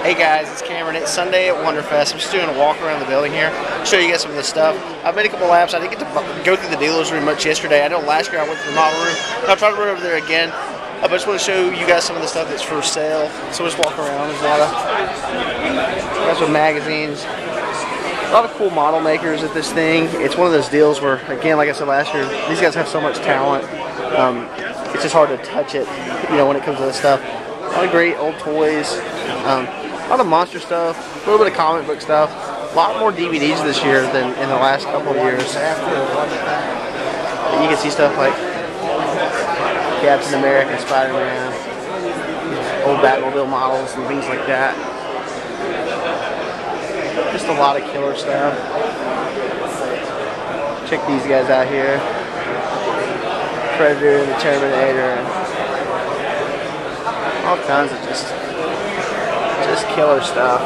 Hey guys, it's Cameron. It's Sunday at Wonderfest. I'm just doing a walk around the building here, show you guys some of the stuff. I've made a couple laps. I didn't get to go through the dealer's room much yesterday. I know last year I went to the model room. I'll try to run over there again. But I just want to show you guys some of the stuff that's for sale. So we'll just walk around. There's a lot of guys with magazines. A lot of cool model makers at this thing. It's one of those deals where, again, like I said last year, these guys have so much talent. It's just hard to touch it, you know, when it comes to this stuff. A lot of great old toys. A lot of monster stuff, a little bit of comic book stuff, a lot more DVDs this year than in the last couple of years. You can see stuff like Captain America, Spider-Man, old Batmobile models and things like that. Just a lot of killer stuff. Check these guys out here. Predator and the Terminator. All kinds of just killer stuff.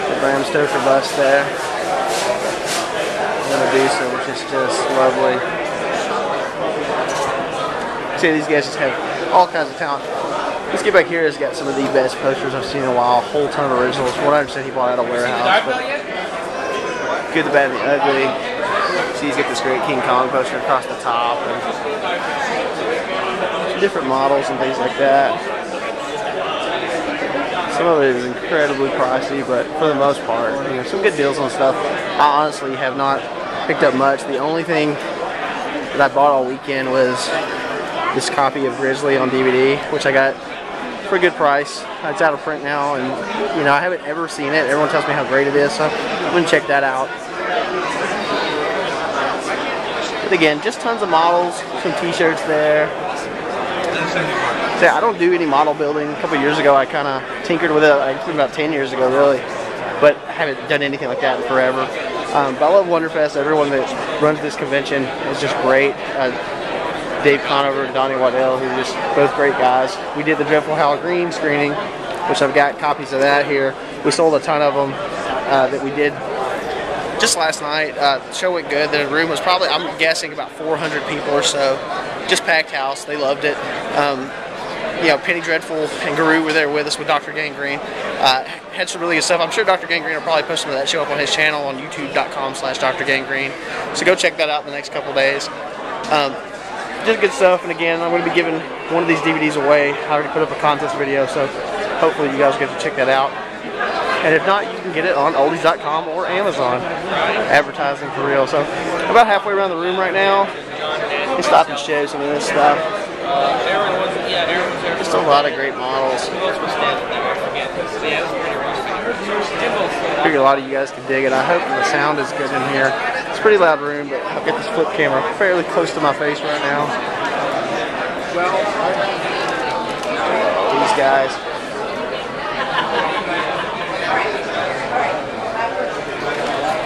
The Bram Stoker bust there. And the Medusa, which is just lovely. See, these guys just have all kinds of talent. Let's get back here. Has got some of the best posters I've seen in a while. A whole ton of originals. From what I understand, he bought out a warehouse. But Good, the Bad, and the Ugly. See, he's got this great King Kong poster across the top. And different models and things like that. Some of it is incredibly pricey, but for the most part, you know, some good deals on stuff. I honestly have not picked up much. The only thing that I bought all weekend was this copy of Grizzly on DVD, which I got for a good price. It's out of print now, and you know, I haven't ever seen it. Everyone tells me how great it is, so I'm gonna check that out. But again, just tons of models, some t-shirts there. So I don't do any model building. A couple years ago I kind of tinkered with it, like about 10 years ago really, but I haven't done anything like that in forever. But I love Wonderfest. Everyone that runs this convention is just great. Dave Conover and Donnie Waddell, who are just both great guys. We did the Dreadful Hal Green screening, which I've got copies of that here. We sold a ton of them that we did just last night. The show went good. The room was probably, I'm guessing, about 400 people or so. Just packed house. They loved it. You know, Penny Dreadful and Guru were there with us with Dr. Gangrene. Had some really good stuff. I'm sure Dr. Gangrene will probably post some of that show up on his channel on youtube.com/drgangrene. So go check that out in the next couple days. Just good stuff. And again, I'm going to be giving one of these DVDs away. I already put up a contest video, so hopefully you guys get to check that out. And if not, you can get it on oldies.com or Amazon. Advertising for real. So about halfway around the room right now. Let's stop and show some of this stuff. Just a lot of great models. I figure a lot of you guys can dig it. I hope the sound is good in here. It's a pretty loud room, but I've got this flip camera fairly close to my face right now. These guys.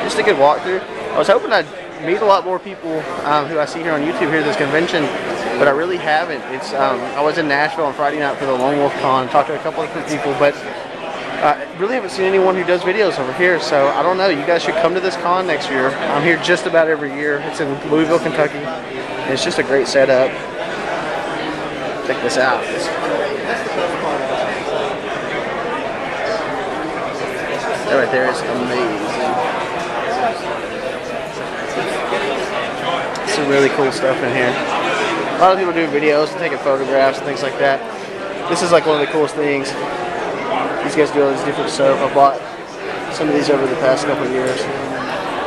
Just a good walkthrough. I was hoping I'd meet a lot more people who I see here on YouTube here at this convention, but I really haven't. It's I was in Nashville on Friday night for the Lone Wolf Con, talked to a couple of different people, but I really haven't seen anyone who does videos over here, so I don't know. You guys should come to this con next year. I'm here just about every year. It's in Louisville, Kentucky, and it's just a great setup. Check this out. That right there is amazing. Some really cool stuff in here. A lot of people do videos and taking photographs and things like that. This is like one of the coolest things. These guys do all this different stuff. I bought some of these over the past couple of years.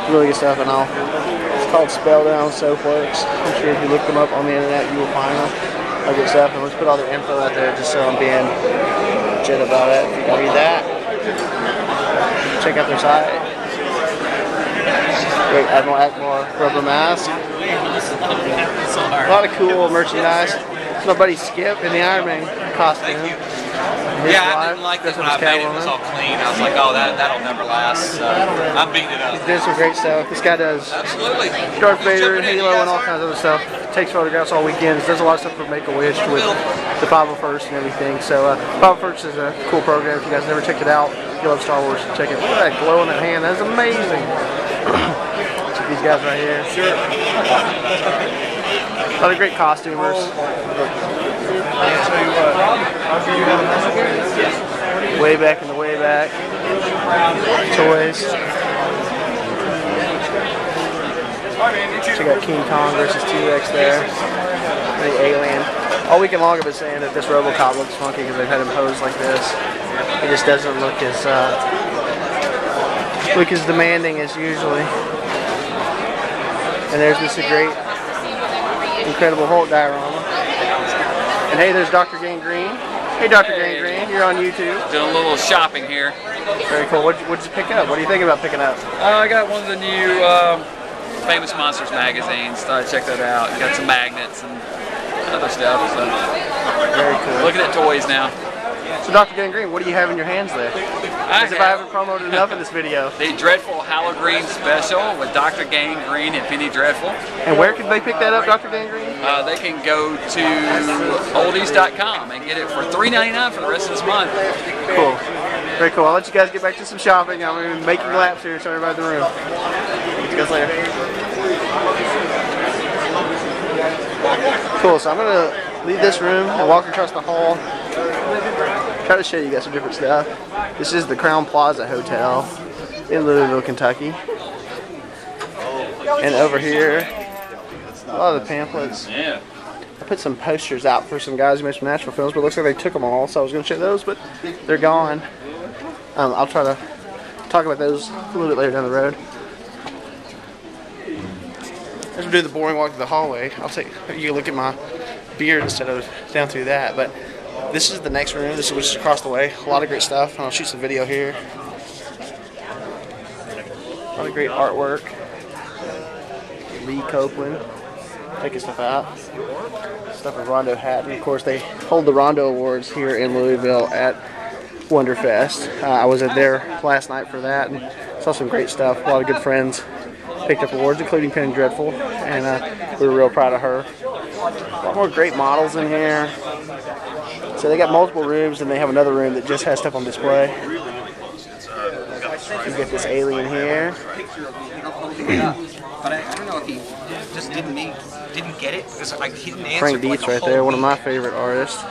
Really good stuff and all. It's called Spell Down Soapworks. I'm sure if you look them up on the internet, you will find them. All good stuff. And let's put all their info out there just so I'm being legit about it. If you can read that, check out their site. Great Admiral Akbar rubber mask. A lot of cool merchandise. It's my buddy Skip in the Iron Man costume. Yeah, I didn't like this when I made it. It was all clean. I was like, oh, that'll never last. So I'm beating it up. He did some great stuff. This guy does Darth Vader, Halo, and all kinds of other stuff. Takes photographs all weekends. Does a lot of stuff for Make-A-Wish with the 501st and everything. So 501st is a cool program. If you guys never checked it out, if you love Star Wars, check it. Look at that glow in that hand. That's amazing. Check these guys right here. Sure. A lot of great costumers. I'll tell you what, I'll give you Way back in the way back. Toys. Check out King Kong versus T-Rex there. The alien. All weekend long I've been saying that this Robocop looks funky because they've had him pose like this. It just doesn't look as demanding as usually. And there's this great, Incredible Hulk diorama. And hey, there's Dr. Gangrene. Hey, Dr. Gangrene, you're on YouTube. Doing a little shopping here. Very cool. What'd you pick up? What are you thinking about picking up? I got one of the new Famous Monsters magazines. Thought I'd check that out. Got some magnets and other stuff. So. Very cool. Looking at toys now. So, Dr. Gangrene, what do you have in your hands there? As if I haven't promoted enough in this video. The Dreadful Halloween special with Dr. Gangrene and Penny Dreadful. And where can they pick that up, Dr. Gangrene? They can go to oldies.com and get it for $3.99 for the rest of this month. Cool. Very cool. I'll let you guys get back to some shopping. I'm going to be making laps here, showing everybody the room. See you guys later. Cool, so I'm going to leave this room and walk across the hall. Try to show you guys some different stuff. This is the Crown Plaza Hotel in Louisville, Kentucky. And over here, a lot of the pamphlets. I put some posters out for some guys who made some Nashville films, but it looks like they took them all, so I was going to show those, but they're gone. I'll try to talk about those a little bit later down the road. As we do the boring walk to the hallway, I'll take you can look at my beard instead of down through that. But this is the next room. This is which is across the way. A lot of great stuff. I'll shoot some video here. A lot of great artwork. Lee Copeland taking stuff out. Stuff with Rondo Hatton. Of course, they hold the Rondo Awards here in Louisville at Wonderfest. I was there last night for that and saw some great stuff. A lot of good friends picked up awards, including Penny Dreadful, and we were real proud of her. A lot more great models in here. So they got multiple rooms, and they have another room that just has stuff on display. You get this alien here. But I don't know if he just didn't get it because he didn't answer. Frank Dietz right there, one of my favorite artists.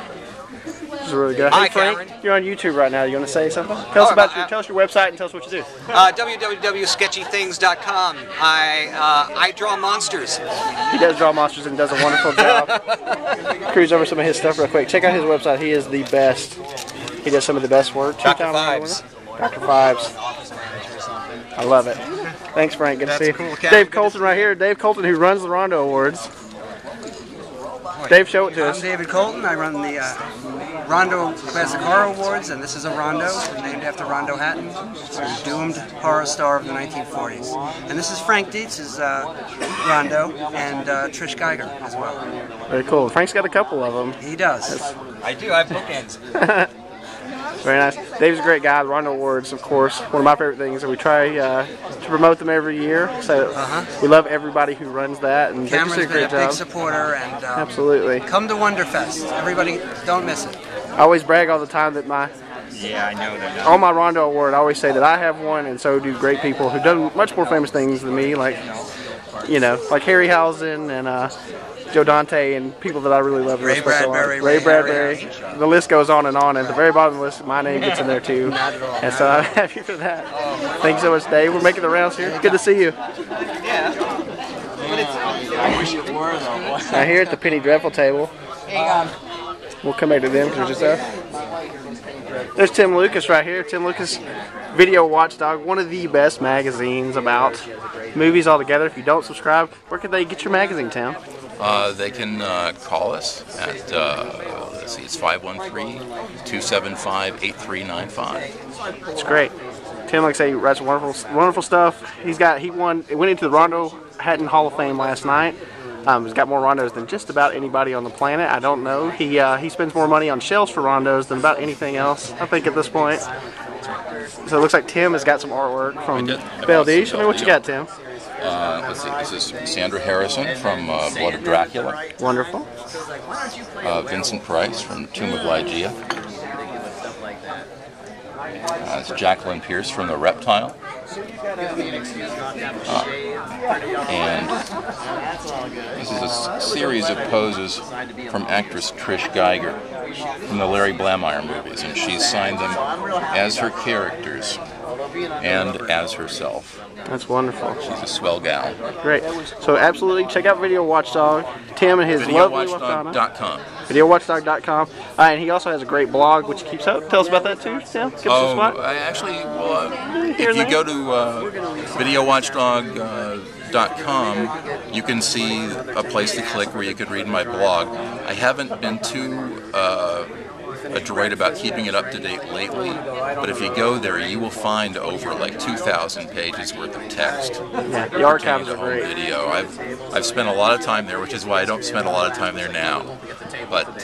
This is really good. Hey Frank, you're on YouTube right now. You want to say something? Tell us about tell us your website and tell us what you do. www.sketchythings.com. I draw monsters. He does draw monsters and does a wonderful job. Cruise over some of his stuff real quick. Check out his website. He is the best. He does some of the best work. Dr. Fives. Dr. Fives. I love it. Thanks, Frank. Good to see you. Cool, Dave Colton right here. Dave Colton, who runs the Rondo Awards. Dave, show it to us. I'm David Colton. I run the Rondo Classic Horror Awards, and this is a Rondo named after Rondo Hatton, a doomed horror star of the 1940s. And this is Frank Dietz's Rondo and Trish Geiger as well. Very cool. Frank's got a couple of them. He does. I do. I have bookends. Very nice. Dave's a great guy. The Rondo Awards, of course, one of my favorite things, and we try to promote them every year. So we love everybody who runs that, and Cameron's they do a great been a job. big supporter, and absolutely. Come to Wonderfest. Everybody, don't miss it. I always brag all the time that I know that. On my Rondo Award, I always say that I have one, and so do great people who've done much more famous things than me, like like Harryhausen and Joe Dante and people that I really love. Ray Bradbury. Ray Bradbury. The list goes on, and at the very bottom of the list, my name gets in there too. Not at all. And so I'm happy for that. Thanks so much, Dave. We're making the rounds here. Good to see you. Yeah. I wish it were though. Now here at the Penny Dreadful table. Hang on. We'll come back to them because there's stuff. There's Tim Lucas right here. Tim Lucas, Video Watchdog, one of the best magazines about movies altogether. If you don't subscribe, where can they get your magazine, Tim? They can call us at, let's see, it's 513-275-8395. It's great. Tim, like I say, he writes wonderful stuff. He went into the Rondo Hatton Hall of Fame last night. He's got more Rondos than just about anybody on the planet. I don't know. He spends more money on shelves for Rondos than about anything else, I think, at this point. So it looks like Tim has got some artwork from Belle Dee. Show me what you got, Tim. Let's see, this is Sandra Harrison from Blood of Dracula. Wonderful. Vincent Price from Tomb of Lygia. It's Jacqueline Pierce from The Reptile. And this is a series of poses from actress Trish Geiger from the Larry Blameyer movies, and she signed them as her characters and as herself. That's wonderful. She's a swell gal. Great. So absolutely check out Video Watchdog. Tim and his lovely VideoWatchdog.com. VideoWatchdog.com. And he also has a great blog which keeps up. Tell us about that too, Tim. Give us a spot. If you go to VideoWatchdog.com, you can see a place to click where you could read my blog. I haven't been too adroit about keeping it up to date lately, but if you go there, you will find over like 2,000 pages worth of text. Yeah, the archives are great. Video. I've spent a lot of time there, which is why I don't spend a lot of time there now. But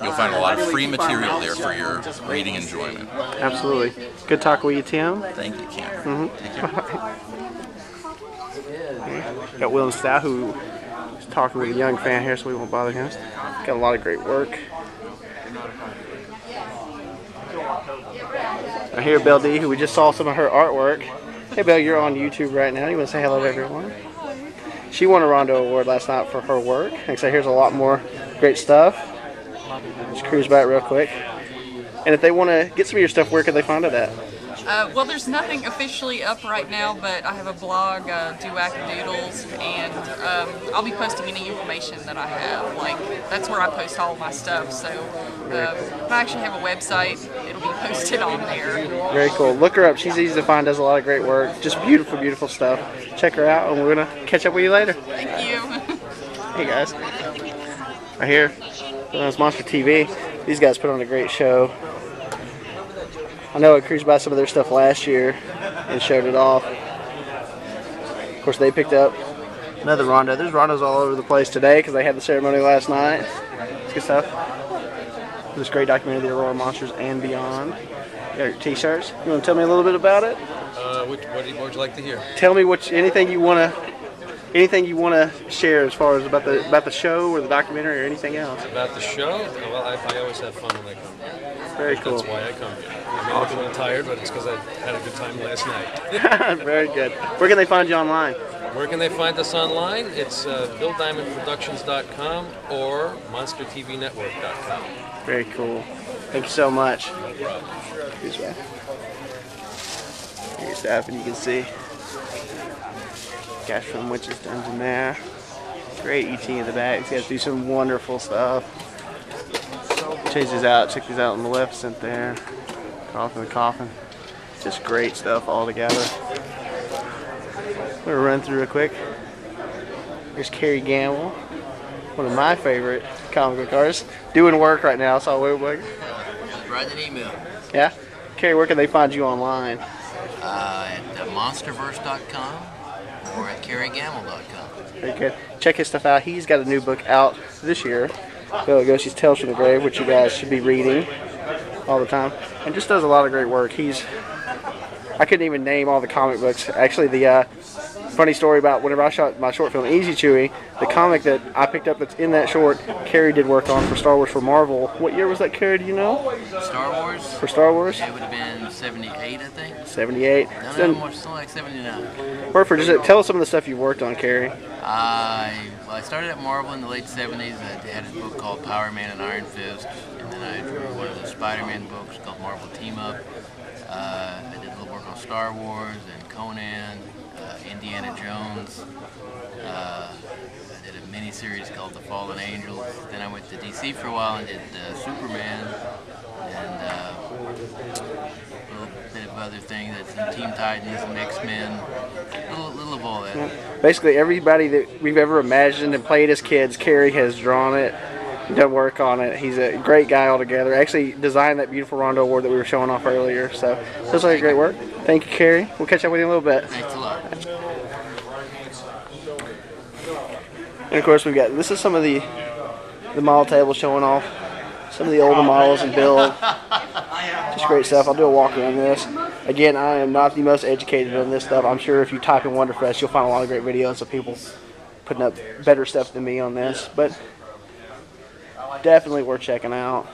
you'll find a lot of free material there for your reading enjoyment. Absolutely. Good talk with you, Tim. Thank you, Cameron. Take care. Got Will and Stout, who is talking with a young fan here, so we won't bother him. Got a lot of great work. I hear Belle Dee, who we just saw some of her artwork. Hey Belle, you're on YouTube right now. You want to say hello to everyone? She won a Rondo Award last night for her work. Like I say, here's a lot more great stuff. Just cruise by it real quick. And if they want to get some of your stuff, where can they find it at? Well, there's nothing officially up right now, but I have a blog, Do Wackadoodles, and I'll be posting any information that I have. Like, that's where I post all my stuff. So, I actually have a website. It'll be posted on there. Very cool. Look her up. She's easy to find. Does a lot of great work. Just beautiful, beautiful stuff. Check her out, and we're gonna catch up with you later. Thank you. Hey guys. Right here, that's Monster TV. These guys put on a great show. I know I cruised by some of their stuff last year and showed it off. Of course, they picked up another Rondo. There's Rondos all over the place today because they had the ceremony last night. It's good stuff. This great documentary, The Aurora Monsters and Beyond. You got your t-shirts. You want to tell me a little bit about it? What would you like to hear? Tell me anything you want to share as far as about the show or the documentary or anything else. About the show? Well, I always have fun when I come here. Very cool. That's why I come here. I may look a little tired, but it's because I had a good time last night. Very good. Where can they find you online? Where can they find us online? It's BillDiamondProductions.com or MonsterTVNetwork.com. Very cool. Thank you so much. Here's stuff, and you can see Cash from Witch's Dungeon there. Great ET in the back. These guys do some wonderful stuff. Check these out. Check these out on Maleficent there. Coffin the Coffin. Just great stuff all together. I'm going to run through real quick. Here's Kerry Gammill, one of my favorite comic book artists. Doing work right now, so I'll wait. Just write an email. Yeah? Kerry, where can they find you online? At monsterverse.com or at kerrygammill.com. Very good. Check his stuff out. He's got a new book out this year. There it goes. She's Tales from the Grave, which you guys should be reading all the time. And just does a lot of great work. I couldn't even name all the comic books. Actually, the funny story about whenever I shot my short film Easy Chewy, the comic that I picked up that's in that short, Kerry did work on for Star Wars for Marvel. What year was that, Kerry? Do you know? Star Wars? For Star Wars? It would have been 78, I think. 78. No, more, something like 79. Tell us some of the stuff you worked on, Kerry. I started at Marvel in the late 70s. I had a book called Power Man and Iron Fist, and then I drew one of the Spider-Man books called Marvel Team Up. I did a little work on Star Wars and Conan, Indiana Jones. I did a mini-series called The Fallen Angels. Then I went to DC for a while and did Superman and a little bit of other things, some Teen Titans, some X-Men, a little of all that. Yeah. Basically everybody that we've ever imagined and played as kids, Kerry has drawn it, done work on it. He's a great guy altogether. Actually designed that beautiful Rondo Award that we were showing off earlier. So looks like great work. Thank you, Kerry. We'll catch up with you in a little bit. Thanks a lot. And of course this is some of the model tables showing off some of the older models and build. Just great stuff. I'll do a walk around this. Again, I am not the most educated on this stuff. I'm sure if you type in Wonderfest, you'll find a lot of great videos of people putting up better stuff than me on this. But definitely worth checking out.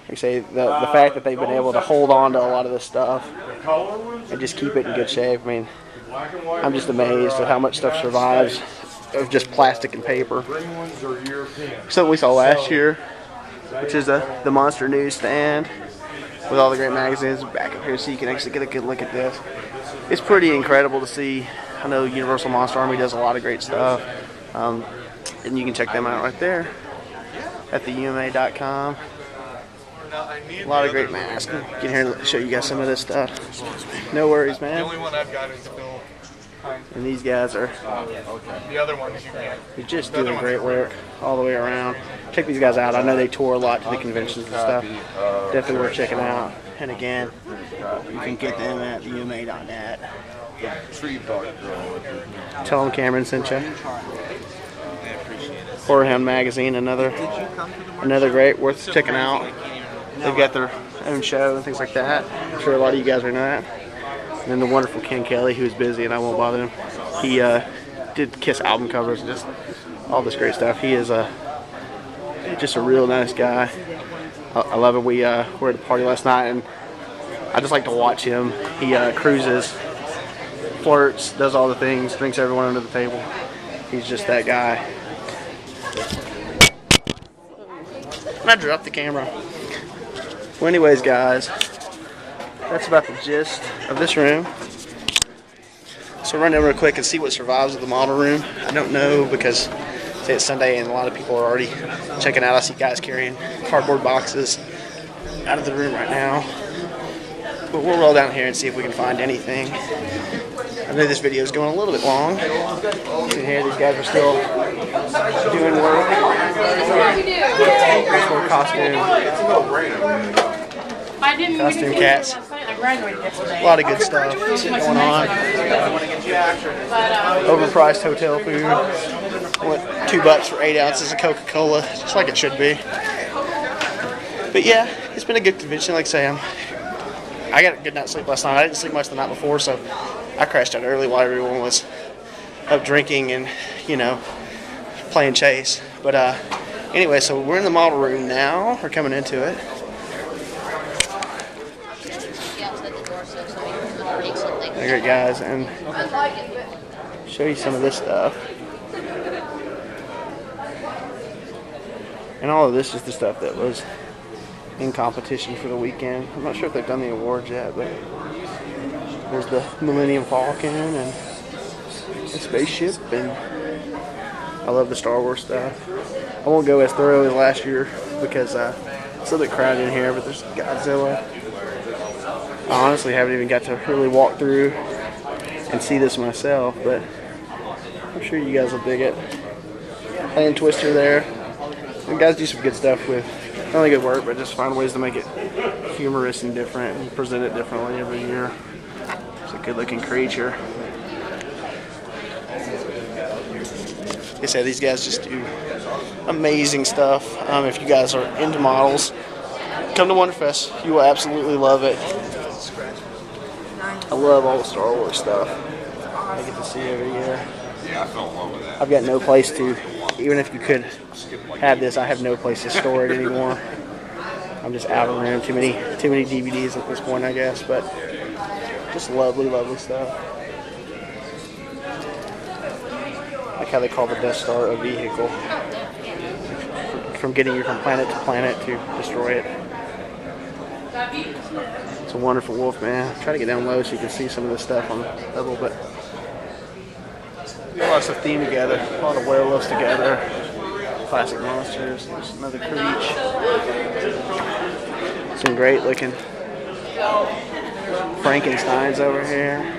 I say the fact that they've been able to hold on to a lot of this stuff and just keep it in good shape. I mean, I'm just amazed at how much stuff survives of just plastic and paper. Something we saw last year, which is the Monster Newsstand with all the great magazines back up here, so you can actually get a good look at this. It's pretty incredible to see. I know Universal Monster Army does a lot of great stuff, and you can check them out right there at theuma.com. A lot of great masks. Get here and show you guys some of this stuff. No worries, man. The only one I've got is Bill. And these guys are The other ones you can't. They're just doing great work all the way around. Check these guys out. I know they tour a lot to the conventions and stuff. Definitely worth checking out. And again, you can get them at theuma.net. Tell them Cameron sent you. Horrorhound Magazine, another great, worth checking out. They've got their own show and things like that. I'm sure a lot of you guys are that. And then the wonderful Ken Kelly, who's busy and I won't bother him. He did Kiss album covers and just all this great stuff. He is just a real nice guy. I love him. We were at a party last night and I just like to watch him. He cruises, flirts, does all the things, drinks everyone under the table. He's just that guy. And I dropped the camera. Well, anyways, guys, that's about the gist of this room. So run down real quick and see what survives of the model room. I don't know because say it's Sunday and a lot of people are already checking out. I see guys carrying cardboard boxes out of the room right now. But we'll roll down here and see if we can find anything. I know this video is going a little bit long. You can hear these guys are still doing work. There's more costume cats. A lot of good stuff going on. Overpriced hotel food. What, $2 for 8 ounces of Coca-Cola, just like it should be. But yeah, it's been a good convention. Like I say, I got a good night's sleep last night. I didn't sleep much the night before, so I crashed out early while everyone was up drinking and, you know, playing chase. But anyway, so we're in the model room now. We're coming into it. They're great guys, and show you some of this stuff. And all of this is the stuff that was in competition for the weekend. I'm not sure if they've done the awards yet, but there's the Millennium Falcon and the spaceship, and I love the Star Wars stuff. I won't go as thorough as last year because it's a little bit crowded in here, but there's Godzilla. I honestly haven't even got to really walk through and see this myself, but I'm sure you guys will dig it. Playing Twister there. And guys do some good stuff with not only good work, but just find ways to make it humorous and different and present it differently every year. It's a good looking creature. Like I said, these guys just do amazing stuff. If you guys are into models, come to Wonderfest. You will absolutely love it. I love all the Star Wars stuff. I get to see every year. I've got no place to, even if you could have this, I have no place to store it anymore. I'm just out of room. Too many DVDs at this point, I guess. But just lovely, lovely stuff. Like how they call the Death Star a vehicle. From getting you from planet to planet to destroy it. It's a wonderful wolf, man. Try to get down low so you can see some of this stuff on a little bit. Lots of theme together. A lot of werewolves together. Classic monsters. There's another creature. Some great looking Frankensteins over here.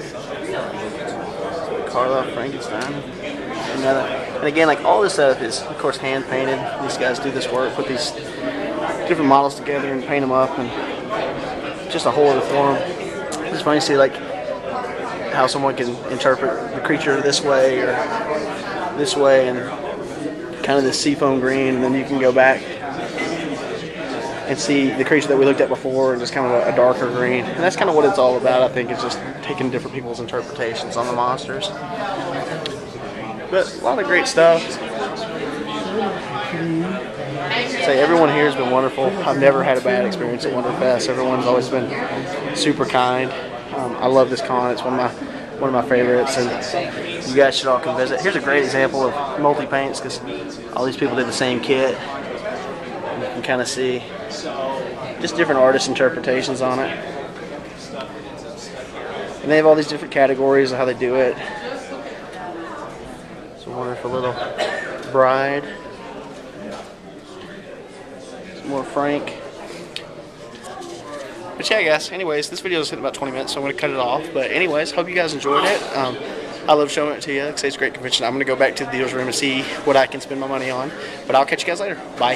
Carla Frankenstein. And again, like all this stuff is, of course, hand painted. These guys do this work, put these different models together and paint them up, and just a whole other form. It's funny to see like how someone can interpret the creature this way or this way, and kind of this seafoam green, and then you can go back and see the creature that we looked at before and just kind of a darker green. And that's kind of what it's all about, I think, is just taking different people's interpretations on the monsters. But a lot of great stuff. say everyone here has been wonderful. I've never had a bad experience at Wonderfest. Everyone's always been super kind. I love this con. It's one of my favorites, and you guys should all come visit. Here's a great example of multi-paints because all these people did the same kit. And you can kind of see just different artist interpretations on it. And they have all these different categories of how they do it. It's a wonderful little bride. Some more Frank. But yeah, guys, anyways, this video is hitting about 20 minutes, so I'm going to cut it off. But anyways, hope you guys enjoyed it. I love showing it to you. Like I say, it's a great convention. I'm going to go back to the dealer's room and see what I can spend my money on. But I'll catch you guys later. Bye.